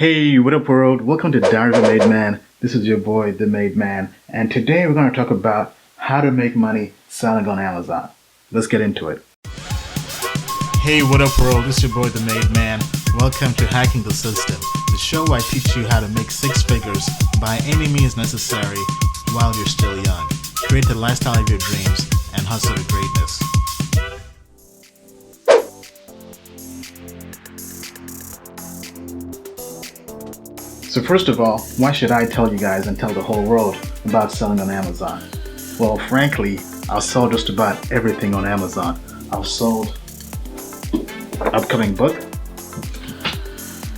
Hey, what up world? Welcome to Diary of a Made Man. This is your boy, The Made Man, and today we're going to talk about how to make money selling on Amazon. Let's get into it. Hey, what up world? This is your boy, The Made Man. Welcome to Hacking the System, the show where I teach you how to make six figures by any means necessary while you're still young. Create the lifestyle of your dreams and hustle to greatness. So first of all, why should I tell you guys and tell the whole world about selling on Amazon? Well, frankly, I've sold just about everything on Amazon. I've sold upcoming book,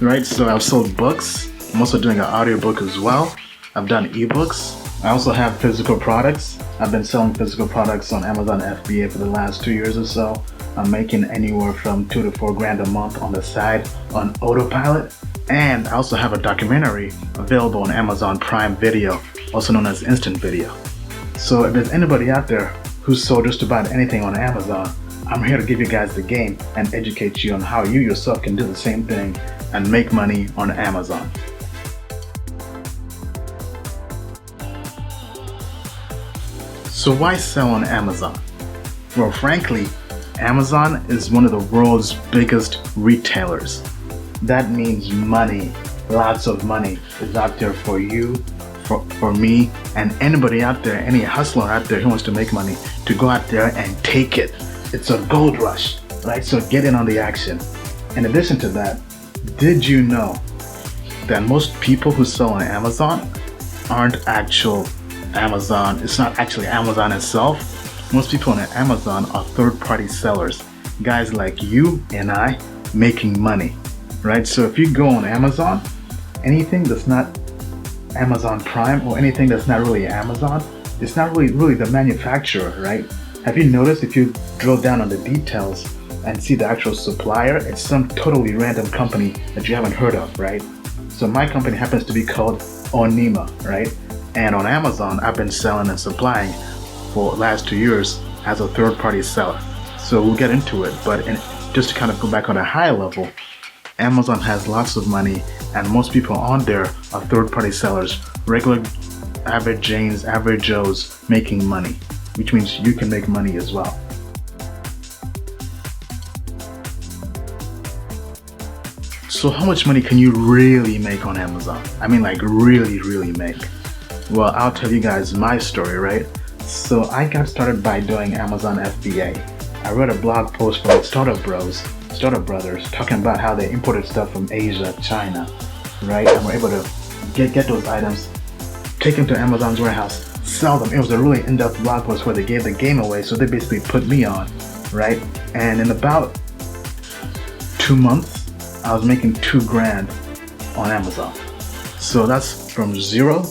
right? So I've sold books. I'm also doing an audiobook as well. I've done ebooks. I also have physical products. I've been selling physical products on Amazon FBA for the last 2 years or so. I'm making anywhere from $2 to $4 grand a month on the side on autopilot. And I also have a documentary available on Amazon Prime Video, also known as Instant Video. So if there's anybody out there who's sold just about anything on Amazon, I'm here to give you guys the game and educate you on how you yourself can do the same thing and make money on Amazon. So why sell on Amazon? Well, frankly, Amazon is one of the world's biggest retailers. That means money, lots of money is out there for you, for me, and anybody out there, any hustler out there who wants to make money, to go out there and take it. It's a gold rush, right? So get in on the action. In addition to that, did you know that most people who sell on Amazon aren't actual Amazon? It's not actually Amazon itself. Most people on Amazon are third-party sellers, guys like you and I making money. Right? So if you go on Amazon, anything that's not Amazon Prime or anything that's not really Amazon, it's not really the manufacturer, right? Have you noticed if you drill down on the details and see the actual supplier, it's some totally random company that you haven't heard of, right? So my company happens to be called Onima, right? And on Amazon, I've been selling and supplying for the last 2 years as a third-party seller. So we'll get into it, but just to kind of go back on a high level, Amazon has lots of money, and most people on there are third-party sellers, regular average Janes, average Joes making money, which means you can make money as well. So how much money can you really make on Amazon? I mean, like really make. Well, I'll tell you guys my story, right? So I got started by doing Amazon FBA. I read a blog post from Startup Brothers talking about how they imported stuff from Asia, China, right? And were able to get those items, take them to Amazon's warehouse, sell them. It was a really in-depth blog post where they gave the game away, so they basically put me on, right? And in about 2 months, I was making $2 grand on Amazon. So that's from zero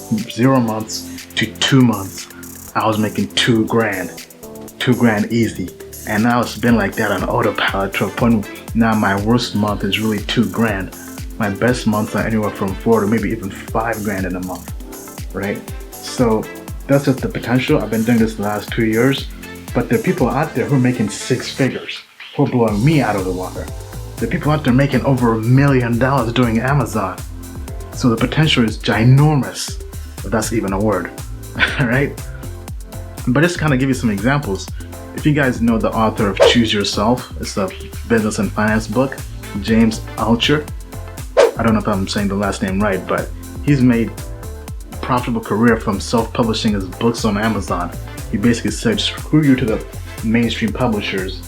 months to 2 months, I was making $2 grand easy. And now it's been like that on autopilot to a point now my worst month is really $2 grand. My best months are anywhere from 4 to maybe even 5 grand in a month, right? So that's just the potential. I've been doing this the last 2 years, but there are people out there who are making 6 figures, who are blowing me out of the water. There are people out there making over $1 million doing Amazon. So the potential is ginormous, if that's even a word, right? But just to kind of give you some examples, if you guys know the author of Choose Yourself, it's a business and finance book, James Altucher. I don't know if I'm saying the last name right, but he's made a profitable career from self-publishing his books on Amazon. He basically said, screw you to the mainstream publishers,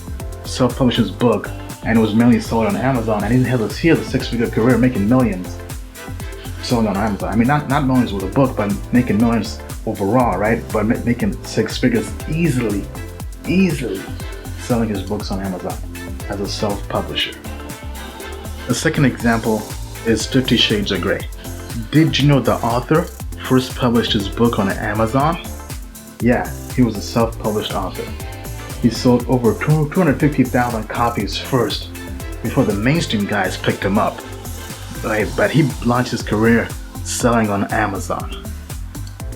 self-publish his book, and it was mainly sold on Amazon, and he has a 6-figure career making millions selling on Amazon. I mean, not millions with a book, but making millions overall, right? But making 6 figures easily selling his books on Amazon as a self-publisher. The second example is 50 Shades of Grey. Did you know the author first published his book on Amazon? Yeah, he was a self-published author. He sold over 250,000 copies first before the mainstream guys picked him up, right? But he launched his career selling on Amazon.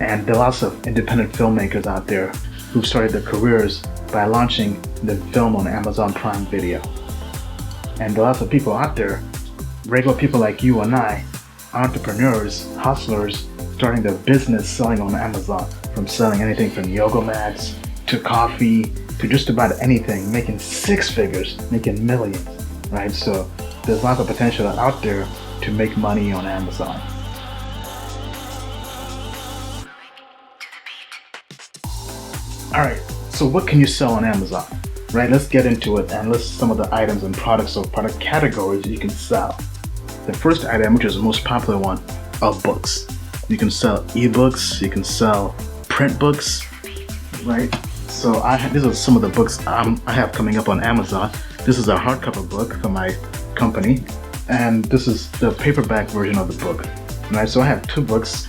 And there are lots of independent filmmakers out there who've started their careers by launching the film on Amazon Prime Video. And there are lots of people out there, regular people like you and I, entrepreneurs, hustlers, starting their business selling on Amazon, from selling anything from yoga mats to coffee to just about anything, making six figures, making millions, right? So there's lots of potential out there to make money on Amazon. All right, so what can you sell on Amazon? Right, let's get into it and list some of the items and products or product categories you can sell. The first item, which is the most popular one, are books. You can sell ebooks, you can sell print books, right? So these are some of the books I have coming up on Amazon. This is a hardcover book for my company, and this is the paperback version of the book, right? So I have two books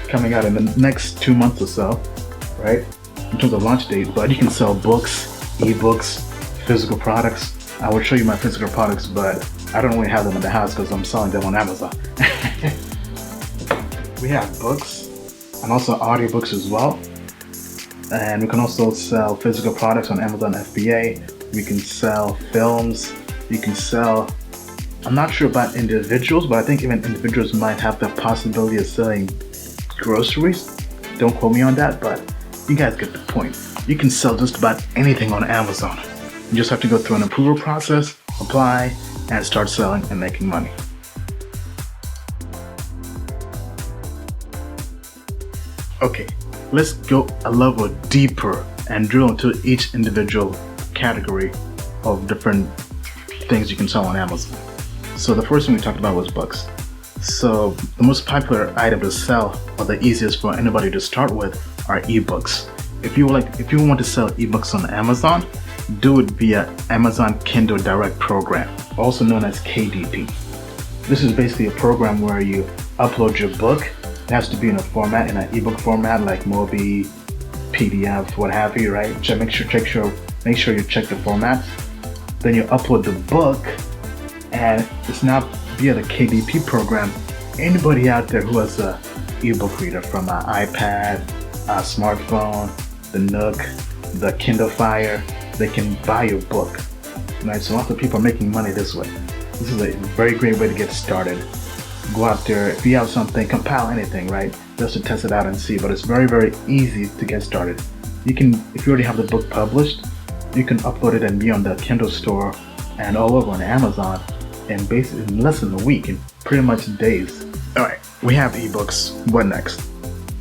coming out in the next 2 months or so, right? In terms of launch date, but you can sell books, ebooks, physical products. I will show you my physical products, but I don't really have them in the house because I'm selling them on Amazon. We have books and also audiobooks as well. And we can also sell physical products on Amazon FBA. We can sell films. You can sell, I'm not sure about individuals, but I think even individuals might have the possibility of selling groceries. Don't quote me on that, but you guys get the point. You can sell just about anything on Amazon. You just have to go through an approval process, apply, and start selling and making money. Okay, let's go a level deeper and drill into each individual category of different things you can sell on Amazon. So the first thing we talked about was books. So the most popular item to sell, or the easiest for anybody to start with, are ebooks. If you want to sell ebooks on Amazon, do it via Amazon Kindle Direct program, also known as KDP. This is basically a program where you upload your book. It has to be in a format, in an ebook format like Mobi, PDF, what have you, right? So make sure you check the format. Then you upload the book, and it's now via the KDP program. Anybody out there who has a ebook reader, from an iPad, a smartphone, the Nook, the Kindle Fire, they can buy your book, right? So lots of people are making money this way. This is a very great way to get started. Go out there, if you have something, compile anything, right? Just to test it out and see, but it's very, very easy to get started. You can, if you already have the book published, you can upload it and be on the Kindle store and all over on Amazon in less than a week, in pretty much days. All right, we have ebooks. What next?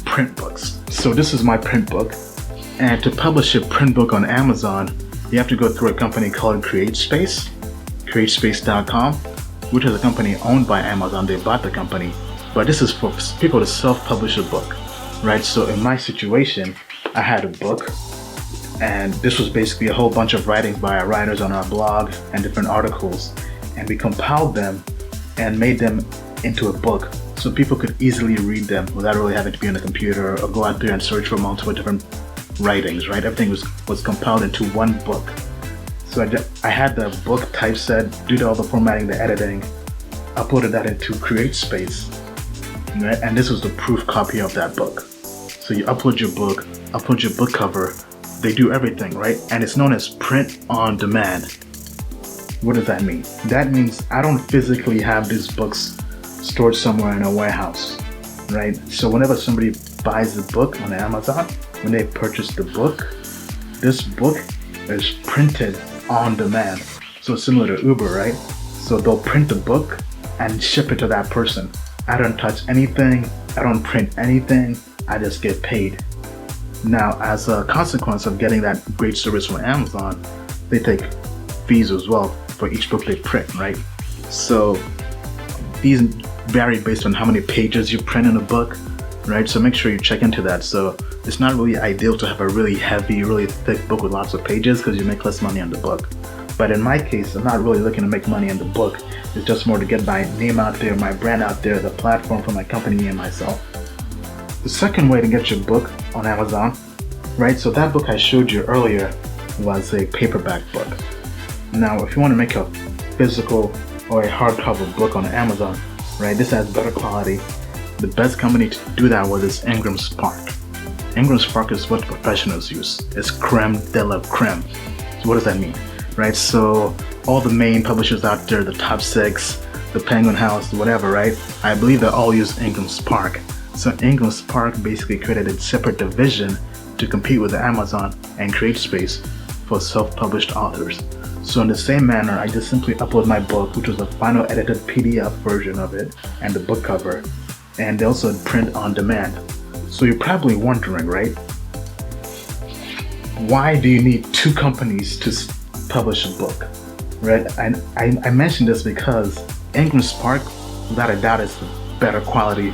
Print books. So this is my print book, and to publish a print book on Amazon, you have to go through a company called CreateSpace, createspace.com, which is a company owned by Amazon. They bought the company, but this is for people to self-publish a book, right? So in my situation, I had a book, and this was basically a whole bunch of writings by our writers on our blog and different articles, and we compiled them and made them into a book so people could easily read them without really having to be on a computer or go out there and search for multiple different writings, right? Everything was compiled into one book. So I had the book typeset, did all the formatting, the editing, uploaded that into CreateSpace, right? And this was the proof copy of that book. So you upload your book cover, they do everything, right? And it's known as print on demand. What does that mean? That means I don't physically have these books stored somewhere in a warehouse, right? So whenever somebody buys the book on Amazon, when they purchase the book, this book is printed on demand. So similar to Uber, right? So they'll print the book and ship it to that person. I don't touch anything, I don't print anything, I just get paid. Now, as a consequence of getting that great service from Amazon, they take fees as well for each book they print, right? So these vary based on how many pages you print in a book, right? So make sure you check into that. So it's not really ideal to have a really heavy, really thick book with lots of pages because you make less money on the book. But in my case, I'm not really looking to make money on the book. It's just more to get my name out there, my brand out there, the platform for my company and myself. The second way to get your book on Amazon, right? So that book I showed you earlier was a paperback book. Now, if you want to make a physical or a hardcover book on Amazon, right, this has better quality. The best company to do that with is Ingram Spark. Ingram Spark is what professionals use. It's creme de la creme. So what does that mean, right? So all the main publishers out there, the top 6, the Penguin House, whatever, right? I believe they all use Ingram Spark. So Ingram Spark basically created a separate division to compete with Amazon and CreateSpace for self-published authors. So in the same manner, I just simply upload my book, which was the final edited PDF version of it, and the book cover, and they also print on demand. So you're probably wondering, right? Why do you need two companies to publish a book, right? I mentioned this because Ingram Spark, without a doubt, is the better quality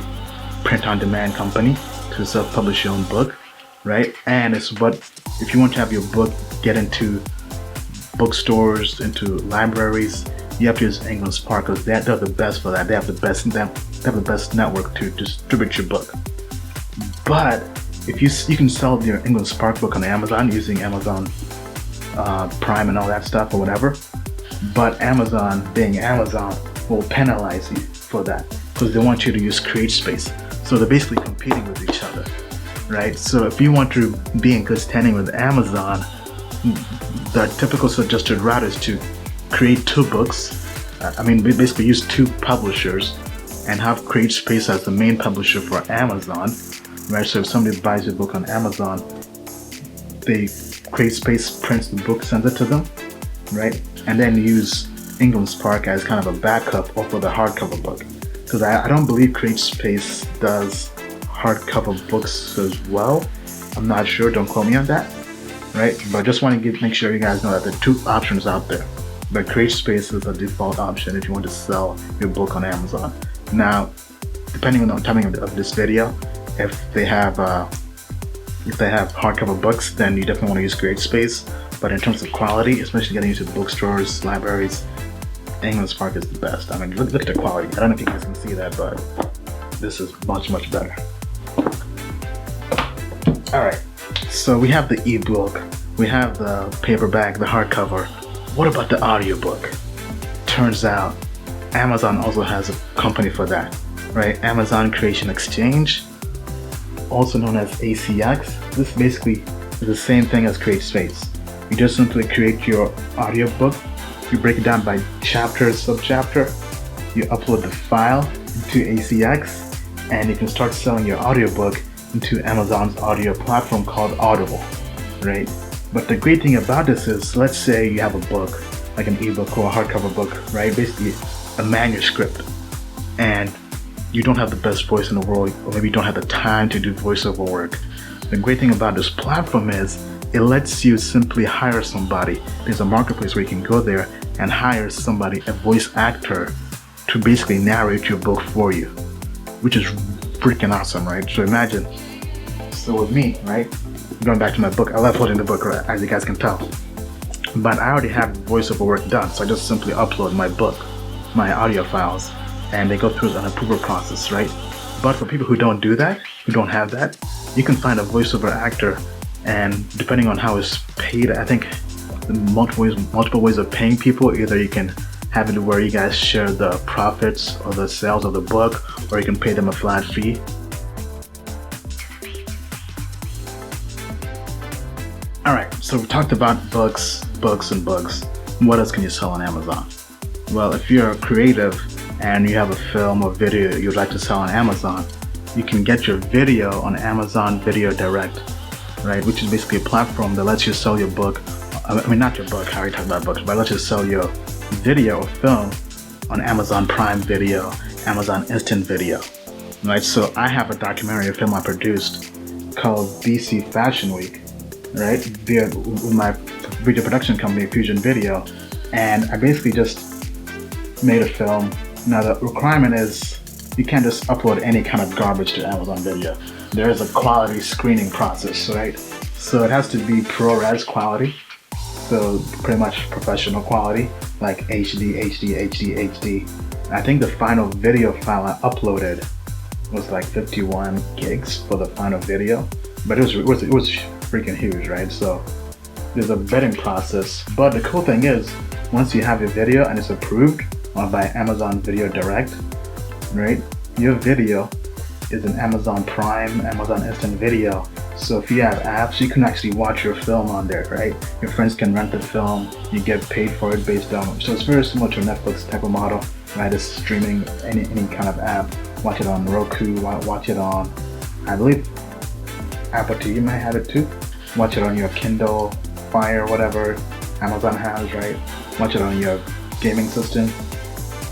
print-on-demand company to self-publish your own book, right? And it's what, if you want to have your book get into bookstores, into libraries, you have to use Ingram Spark because they're the best for that. They have the best network to distribute your book. But if you can sell your Ingram Spark book on Amazon using Amazon Prime and all that stuff or whatever, but Amazon, being Amazon, will penalize you for that because they want you to use CreateSpace. So they're basically competing with each other, right? So if you want to be in good standing with Amazon, the typical suggested route is to create two books. Basically use two publishers and have CreateSpace as the main publisher for Amazon, right? So if somebody buys your book on Amazon, CreateSpace prints the book, sends it to them, right? And then use Ingram Spark as kind of a backup or for the hardcover book. Because I don't believe CreateSpace does hardcover books as well. I'm not sure, don't quote me on that, right? But I just want to make sure you guys know that there are two options out there. But CreateSpace is a default option if you want to sell your book on Amazon. Now, depending on the timing of this video, if they have hardcover books, then you definitely want to use CreateSpace. But in terms of quality, especially getting into bookstores, libraries, Ingram Spark is the best. I mean, look at the quality. I don't know if you guys can see that, but this is much, much better. Alright, so we have the ebook, we have the paperback, the hardcover. What about the audiobook? Turns out Amazon also has a company for that, right? Amazon Creation Exchange, also known as ACX. This basically is the same thing as CreateSpace. You just simply create your audiobook, you break it down by chapter, subchapter, you upload the file into ACX, and you can start selling your audiobook into Amazon's audio platform called Audible, right? But the great thing about this is, let's say you have a book, like an ebook or a hardcover book, right? Basically a manuscript, and you don't have the best voice in the world, or maybe you don't have the time to do voiceover work. The great thing about this platform is it lets you simply hire somebody. There's a marketplace where you can go there and hire somebody, a voice actor, to basically narrate your book for you, which is freaking awesome, right? So imagine, so with me, right? Going back to my book, I love holding the book, right, as you guys can tell. But I already have voiceover work done, so I just simply upload my book, my audio files, and they go through an approval process, right? But for people who don't do that, who don't have that, you can find a voiceover actor, and depending on how it's paid, I think multiple ways of paying people. Either you can have it where you guys share the profits or the sales of the book, or you can pay them a flat fee. Alright, so we talked about books. What else can you sell on Amazon? Well, if you're a creative and you have a film or video you'd like to sell on Amazon, you can get your video on Amazon Video Direct, right? Which is basically a platform that lets you sell your book. I mean, not your book, I already talked about books, but it lets you sell your video or film on Amazon Prime Video, Amazon Instant Video, right? So I have a documentary film I produced called BC Fashion Week, right? With my video production company, Fusion Video, and I basically just made a film. Now the requirement is you can't just upload any kind of garbage to Amazon Video. There is a quality screening process, right? So it has to be ProRes quality, so pretty much professional quality, like HD. I think the final video file I uploaded was like 51 gigs for the final video, but it was freaking huge, right? So there's a vetting process, but the cool thing is, once you have your video and it's approved by Amazon Video Direct, right? Your video is an Amazon Prime, Amazon Instant Video. So if you have apps, you can actually watch your film on there, right? Your friends can rent the film, you get paid for it based on, so it's very similar to a Netflix type of model. right? It's streaming any kind of app. Watch it on Roku, watch it on, I believe, Apple TV might have it too. Watch it on your Kindle Fire, whatever Amazon has, right? Watch it on your gaming system,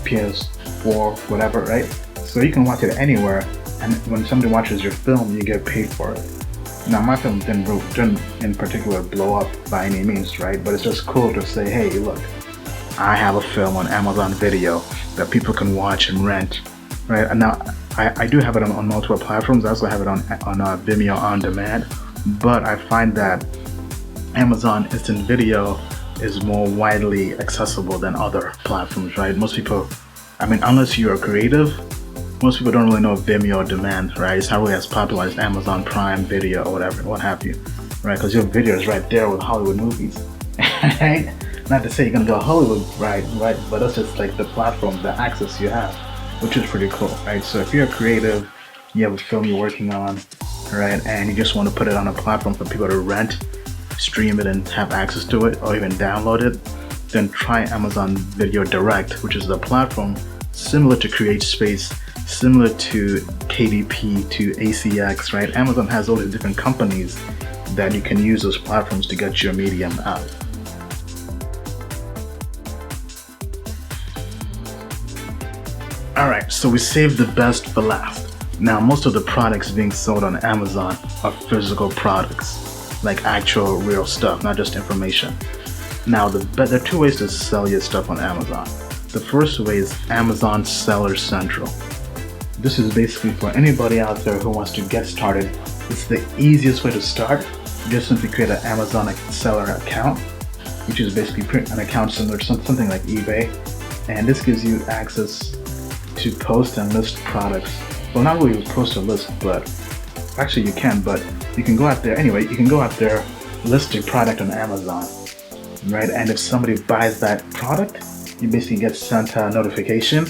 PS4, whatever, right? So you can watch it anywhere, and when somebody watches your film, you get paid for it. Now, my film didn't in particular blow up by any means, right? But it's just cool to say, hey, look, I have a film on Amazon Video that people can watch and rent, right? And now I do have it on multiple platforms. I also have it on Vimeo on demand, but I find that Amazon Instant Video is more widely accessible than other platforms, right? Most people, I mean, unless you're creative, most people don't really know Vimeo on demand, right? It's not really as popular as Amazon Prime Video or whatever, what have you, right? Because your video is right there with Hollywood movies, right? Not to say you're gonna go Hollywood, right? But that's just like the platform, the access you have, which is pretty cool, right? So if you're creative, you have a film you're working on, right, and you just want to put it on a platform for people to rent, stream it, and have access to it, or even download it, then try Amazon Video Direct, which is the platform similar to CreateSpace, similar to KDP, to ACX, right? Amazon has all these different companies that you can use those platforms to get your medium out. Alright, so we saved the best for last. Now, most of the products being sold on Amazon are physical products, like actual real stuff, not just information. Now, there are two ways to sell your stuff on Amazon. The first way is Amazon Seller Central. This is basically for anybody out there who wants to get started. It's the easiest way to start. You just simply create an Amazon seller account, which is basically an account similar to something like eBay. And this gives you access to post and list products. Well, not really post or list, but actually you can, but you can go out there anyway. You can go out there, list your product on Amazon, right? And if somebody buys that product, you basically get sent a notification,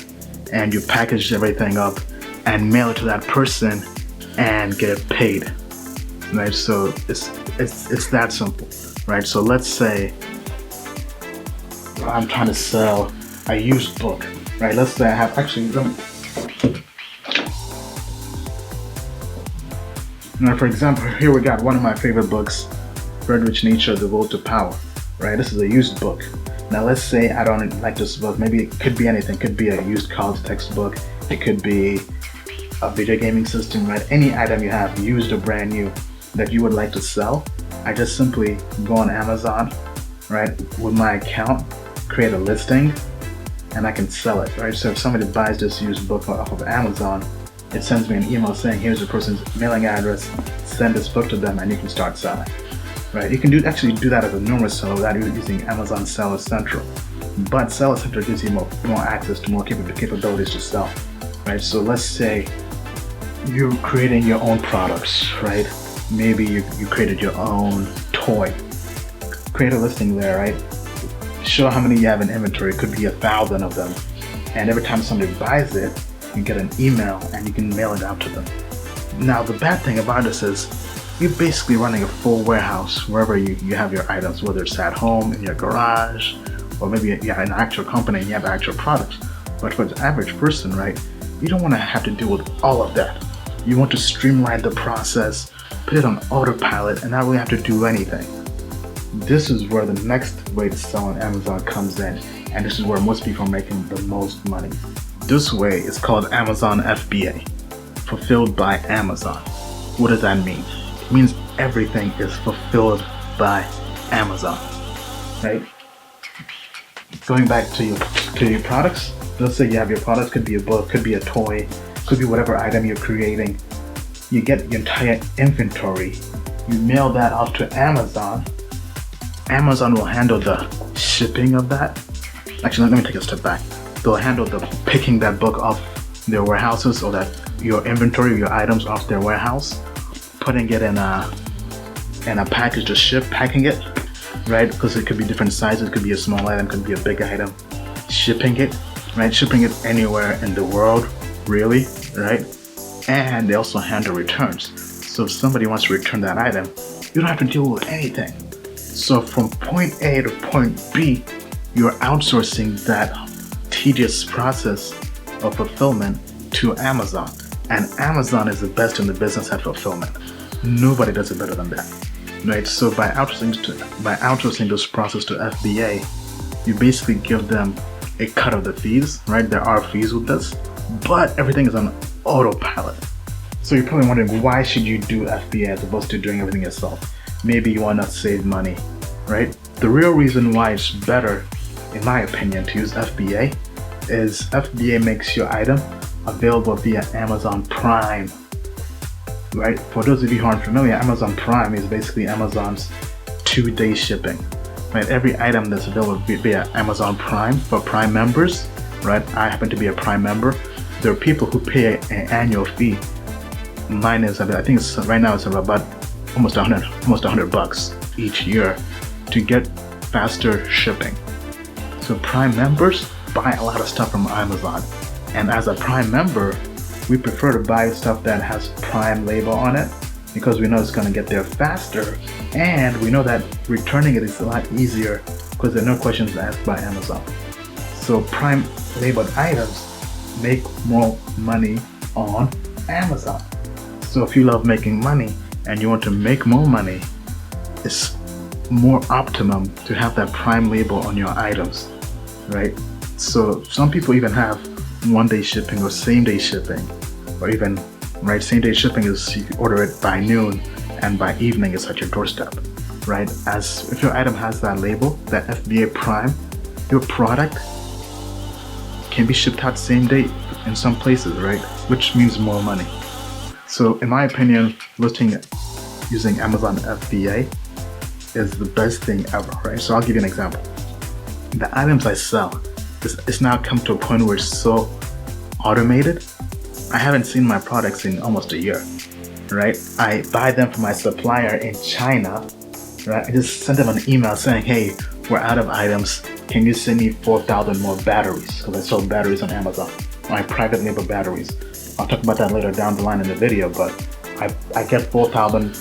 and you package everything up and mail it to that person and get paid, right? So it's that simple, right? So let's say I'm trying to sell a used book, right? Let's say I have now, for example, here we got one of my favorite books, Frederick Nietzsche, The Will to Power, right? This is a used book. Now let's say I don't like this book. Maybe it could be anything. It could be a used college textbook. It could be a video gaming system, right? Any item you have, used or brand new, that you would like to sell. I just simply go on Amazon, right, with my account, create a listing, and I can sell it, right? So if somebody buys this used book off of Amazon, it sends me an email saying, here's the person's mailing address, send this book to them, and you can start selling, right? You can actually do that as a normal seller without using Amazon Seller Central. But Seller Central gives you more access to more capabilities to sell, right? So let's say you're creating your own products, right? Maybe you created your own toy. Create a listing there, right? Show how many you have in inventory. It could be 1,000 of them. And every time somebody buys it, you get an email and you can mail it out to them. Now, the bad thing about this is you're basically running a full warehouse wherever you have your items, whether it's at home, in your garage, or maybe you have an actual company and you have actual products. But for the average person, right, you don't want to have to deal with all of that. You want to streamline the process, put it on autopilot, and not really have to do anything. This is where the next way to sell on Amazon comes in, and this is where most people are making the most money. This way is called Amazon FBA, fulfilled by Amazon. What does that mean? It means everything is fulfilled by Amazon, right? Going back to your products, let's say you have your products, could be a book, could be a toy, could be whatever item you're creating. You get your entire inventory, you mail that off to Amazon. Amazon will handle the shipping of that. Actually, let me take a step back. They'll handle the picking that book off their warehouses, or that your inventory, your items off their warehouse, putting it in a package to ship, packing it, right? Because it could be different sizes. It could be a small item, could be a big item. Shipping it, right? Shipping it anywhere in the world, really, right? And they also handle returns. So if somebody wants to return that item, you don't have to deal with anything. So from point A to point B, you're outsourcing that tedious process of fulfillment to Amazon. And Amazon is the best in the business at fulfillment. Nobody does it better than that. Right? So by outsourcing this process to FBA, you basically give them a cut of the fees, right? There are fees with this, but everything is on autopilot. So you're probably wondering, why should you do FBA as opposed to doing everything yourself? Maybe you want to save money, right? The real reason why it's better, in my opinion, to use FBA is FBA makes your item available via Amazon Prime, right? For those of you who aren't familiar, Amazon Prime is basically Amazon's 2-day shipping, right? Every item that's available via Amazon Prime for Prime members, right? I happen to be a Prime member. There are people who pay an annual fee. Mine is, I think it's, right now it's about almost $100 each year to get faster shipping. So Prime members buy a lot of stuff from Amazon. And as a Prime member, we prefer to buy stuff that has Prime label on it because we know it's going to get there faster, and we know that returning it is a lot easier because there are no questions asked by Amazon. So Prime labeled items make more money on Amazon. So if you love making money and you want to make more money, it's more optimum to have that Prime label on your items, right? So some people even have 1-day shipping or same-day shipping, or even, right, same-day shipping is you can order it by noon and by evening it's at your doorstep, right? As if your item has that label, that FBA Prime, your product can be shipped out same day in some places, right? Which means more money. So in my opinion, using Amazon FBA is the best thing ever, right? So I'll give you an example. The items I sell, it's now come to a point where it's so automated. I haven't seen my products in almost a year, right? I buy them from my supplier in China, right? I just send them an email saying, hey, we're out of items. Can you send me 4,000 more batteries? Because I sell batteries on Amazon, my private label batteries. I'll talk about that later down the line in the video, but I get 4,000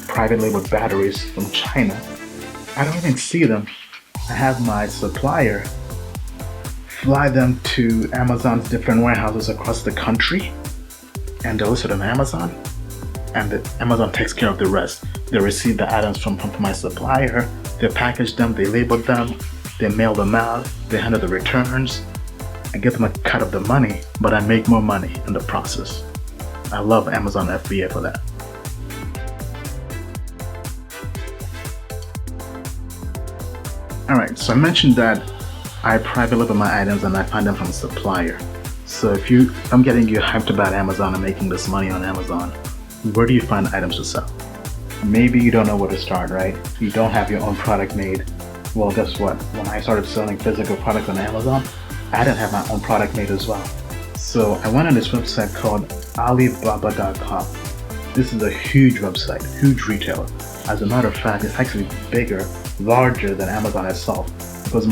private label batteries from China. I don't even see them. I have my supplier fly them to Amazon's different warehouses across the country, and they're listed on Amazon, and Amazon takes care of the rest. They receive the items from my supplier, they package them, they label them, they mail them out, they handle the returns. I get them a cut of the money, but I make more money in the process. I love Amazon FBA for that. Alright, so I mentioned that I private label my items and I find them from a supplier. So if I'm getting you hyped about Amazon and making this money on Amazon, where do you find items to sell? Maybe you don't know where to start, right? You don't have your own product made. Well, guess what? When I started selling physical products on Amazon, I didn't have my own product made as well. So I went on this website called Alibaba.com. This is a huge website, huge retailer. As a matter of fact, it's actually larger than Amazon itself, because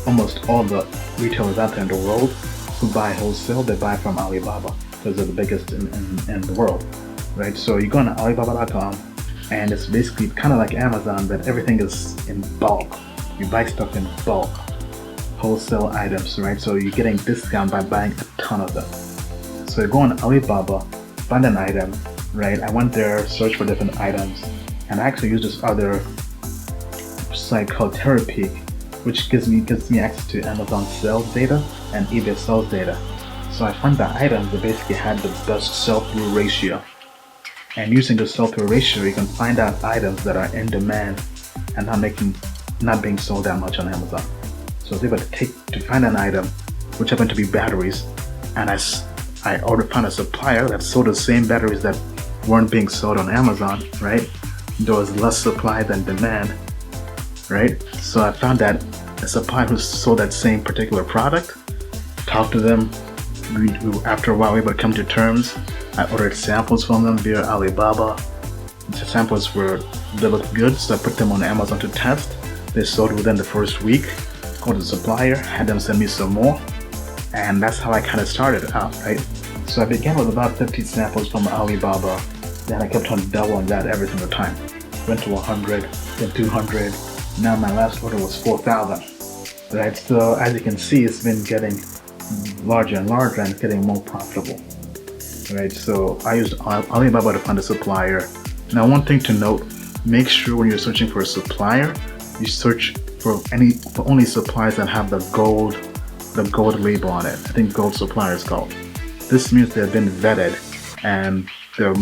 almost all the retailers out there in the world who buy wholesale, they buy from Alibaba because they're the biggest in the world, right? So you go on Alibaba.com and it's basically kind of like Amazon, but everything is in bulk. You buy stuff in bulk, wholesale items, right? So you're getting discount by buying a ton of them. So you go on Alibaba, find an item, right? I went there, search for different items, and I actually used this other site called TerraPeak, which gives me access to Amazon sales data and eBay sales data. So I found the items that basically had the best sell-through ratio. And using the sell-through ratio, you can find out items that are in demand and not being sold that much on Amazon. So I was able to find an item, which happened to be batteries, and I found a supplier that sold the same batteries that weren't being sold on Amazon, right? There was less supply than demand, right? So I found that a supplier who sold that same particular product, talked to them, after a while we were able to come to terms. I ordered samples from them via Alibaba. The samples they looked good, so I put them on Amazon to test. They sold within the first week. Called the supplier, had them send me some more, and that's how I kind of started out, right? So I began with about 50 samples from Alibaba, then I kept on doubling that every single time. Went to 100, then 200, now my last order was 4,000. right? So as you can see, it's been getting larger and larger and getting more profitable, right? So I used Alibaba to find a supplier. Now, one thing to note: make sure when you're searching for a supplier, you search for only suppliers that have the gold label on it. I think gold supplier is called. This means they've been vetted and they're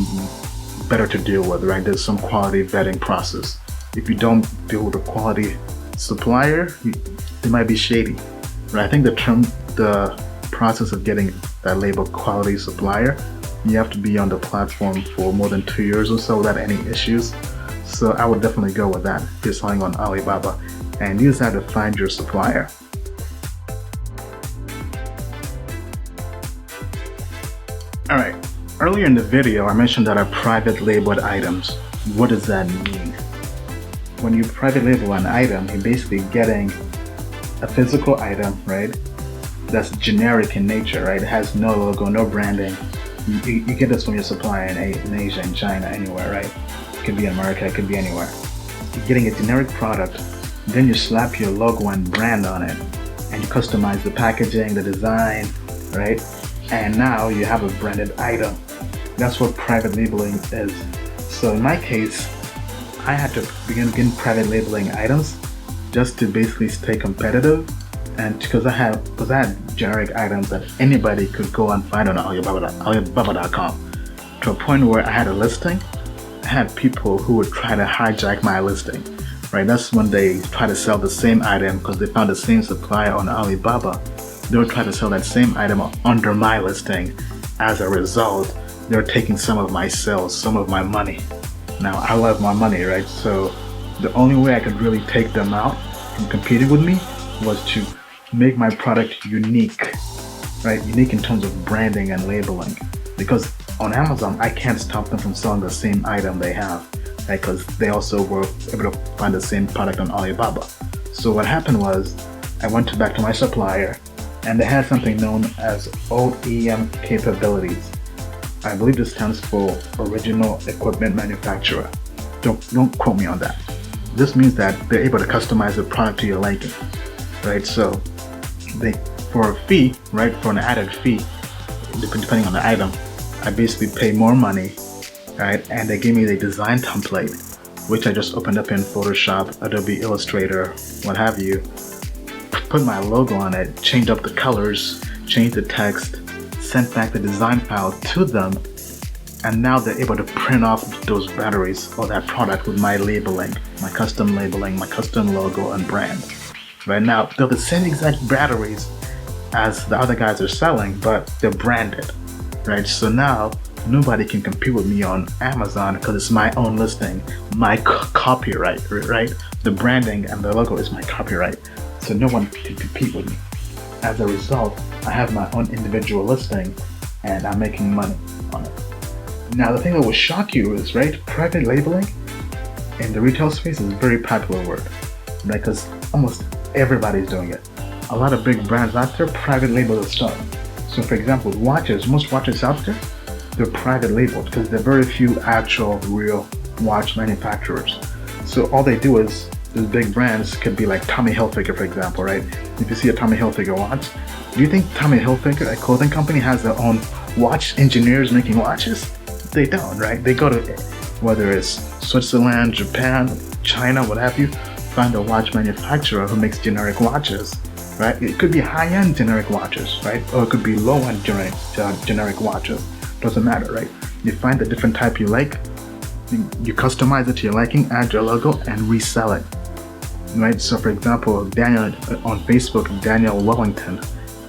better to deal with, right? There's some quality vetting process. If you don't deal with a quality supplier, they might be shady, right? I think the process of getting that label quality supplier, you have to be on the platform for more than 2 years or so without any issues. So I would definitely go with that if you're selling on Alibaba, and use that to find your supplier. Alright, earlier in the video I mentioned that I private labeled items. What does that mean? When you private label an item, you're basically getting a physical item, right? That's generic in nature, right? It has no logo, no branding. You get this from your supplier in Asia, in China, anywhere, right? It could be in America, it could be anywhere. You're getting a generic product, then you slap your logo and brand on it, and you customize the packaging, the design, right? And now you have a branded item. That's what private labeling is. So in my case, I had to begin private labeling items just to basically stay competitive, and because I had generic items that anybody could go and find on Alibaba.com, to a point where I had a listing. I had people who would try to hijack my listing, right? That's when they try to sell the same item because they found the same supplier on Alibaba. They would try to sell that same item under my listing. As a result, they're taking some of my sales, some of my money. Now, I love my money, right? So the only way I could really take them out from competing with me was to make my product unique, right? Unique in terms of branding and labeling. Because on Amazon, I can't stop them from selling the same item they have, right? Because they also were able to find the same product on Alibaba. So what happened was, I went back to my supplier, and they had something known as OEM capabilities. I believe this stands for Original Equipment Manufacturer. Don't quote me on that. This means that they're able to customize the product to your liking, right? So they, for a fee, right, for an added fee, depending on the item, I basically pay more money, right? And they give me the design template, which I just opened up in Photoshop, Adobe Illustrator, what have you. Put my logo on it, change up the colors, change the text, sent back the design file to them, and now they're able to print off those batteries or that product with my labeling, my custom logo and brand. Right now, they're the same exact batteries as the other guys are selling, but they're branded, right? So now nobody can compete with me on Amazon because it's my own listing, my copyright, right? The branding and the logo is my copyright. So no one can compete with me. As a result, I have my own individual listing and I'm making money on it. Now the thing that will shock you is, right, private labeling in the retail space is a very popular word, right? Because almost everybody's doing it. A lot of big brands out there private label their stuff. So for example, watches, most watches out there, they're private labeled because there are very few actual real watch manufacturers. So all they do is, these big brands could be like Tommy Hilfiger, for example, right? If you see a Tommy Hilfiger watch, do you think Tommy Hilfiger, a clothing company, has their own watch engineers making watches? They don't, right? They go to, whether it's Switzerland, Japan, China, what have you, find a watch manufacturer who makes generic watches, right? It could be high-end generic watches, right? Or it could be low-end generic watches. Doesn't matter, right? You find the different type you like, you customize it to your liking, add your logo, and resell it, right? So for example, Daniel on Facebook, Daniel Wellington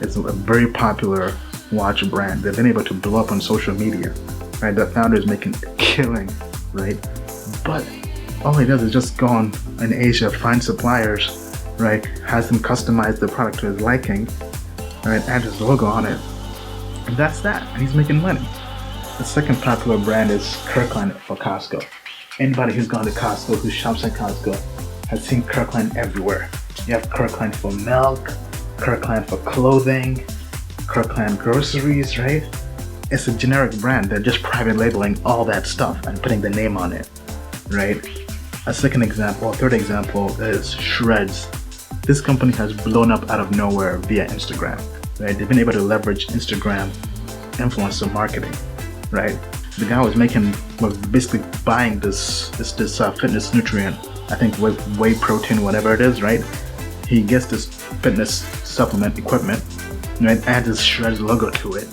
is a very popular watch brand. They've been able to blow up on social media, right? The founder is making a killing, right? But all he does is just go on in Asia, find suppliers, right? Has them customize the product to his liking, right? Add his logo on it, and that's that. And he's making money. The second popular brand is Kirkland for Costco. Anybody who's gone to Costco, who shops at Costco, has seen Kirkland everywhere. You have Kirkland for milk, Kirkland for clothing, Kirkland groceries, right? It's a generic brand. They're just private labeling all that stuff and putting the name on it, right? A third example is Shreds. This company has blown up out of nowhere via Instagram, right? They've been able to leverage Instagram influencer marketing, right? The guy was basically buying this fitness nutrient, I think whey protein, whatever it is, right? He gets this fitness supplement equipment, right? Adds his Shreds logo to it.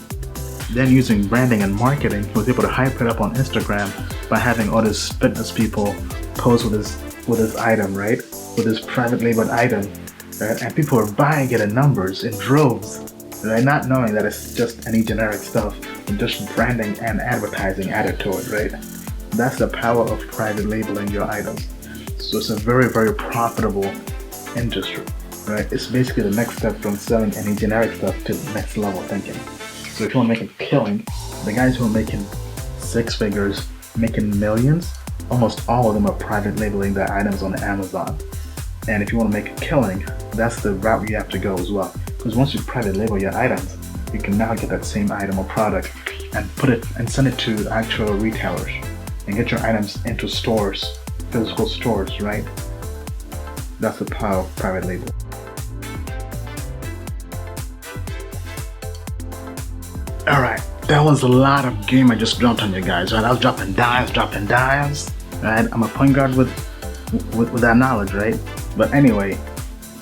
Then using branding and marketing, he was able to hype it up on Instagram by having all these fitness people pose with his item, right? With his private labeled item, right? And people are buying it in numbers, in droves, right? Not knowing that it's just any generic stuff, just branding and advertising added to it, right? That's the power of private labeling your items. So it's a very, very profitable industry, right? It's basically the next step from selling any generic stuff to next level thinking. So if you want to make a killing, the guys who are making six figures, making millions, almost all of them are private labeling their items on Amazon. And if you want to make a killing, that's the route you have to go as well. Because once you private label your items, you can now get that same item or product and put it and send it to actual retailers and get your items into stores, physical stores, right? That's the power of private label. Alright, that was a lot of game I just dropped on you guys, right? I was dropping dimes, right? I'm a point guard with that knowledge, right? But anyway,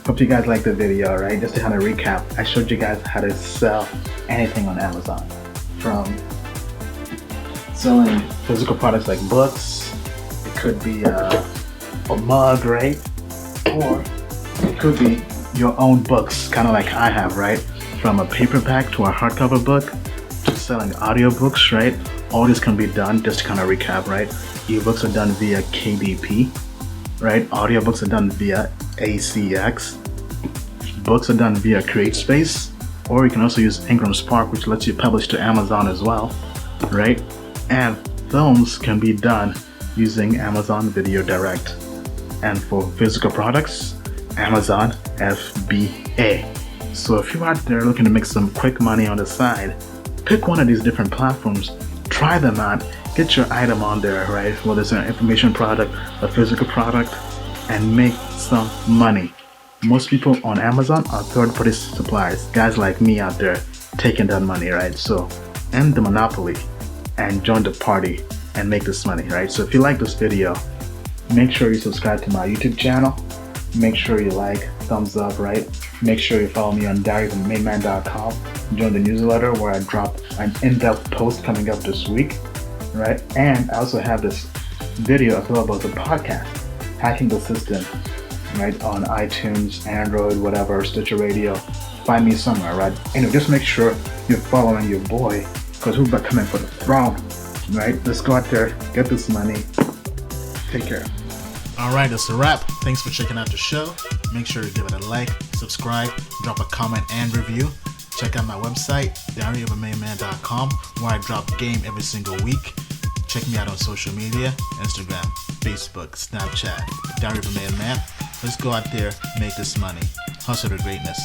hope you guys liked the video, right? Just to kind of recap, I showed you guys how to sell anything on Amazon. From selling physical products like books, it could be a mug, right? Or it could be your own books, kind of like I have, right? From a paperback to a hardcover book to selling audiobooks, right? All this can be done, just to kind of recap, right? Ebooks are done via KDP, right? Audiobooks are done via ACX. Books are done via CreateSpace, or you can also use Ingram Spark, which lets you publish to Amazon as well, right? And films can be done using Amazon Video Direct. And for physical products, Amazon FBA. So if you're out there looking to make some quick money on the side, pick one of these different platforms, try them out, get your item on there, right? Whether it's an information product, a physical product, and make some money. Most people on Amazon are third-party suppliers, guys like me out there taking that money, right? So end the monopoly and join the party and make this money, right? So if you like this video, make sure you subscribe to my YouTube channel. Make sure you like, thumbs up, right? Make sure you follow me on diaryofamaidman.com. Join the newsletter where I drop an in-depth post coming up this week, right? And I also have this video available as a podcast, Hacking the System, right? On iTunes, Android, whatever, Stitcher Radio. Find me somewhere, right? And just make sure you're following your boy, because we're coming for the throne, right? Let's go out there, get this money. Take care. Alright, that's a wrap. Thanks for checking out the show. Make sure to give it a like, subscribe, drop a comment and review. Check out my website, diaryofamaidman.com, where I drop game every single week. Check me out on social media, Instagram, Facebook, Snapchat, Diary of a Made Man. Let's go out there, make this money. Hustle to greatness.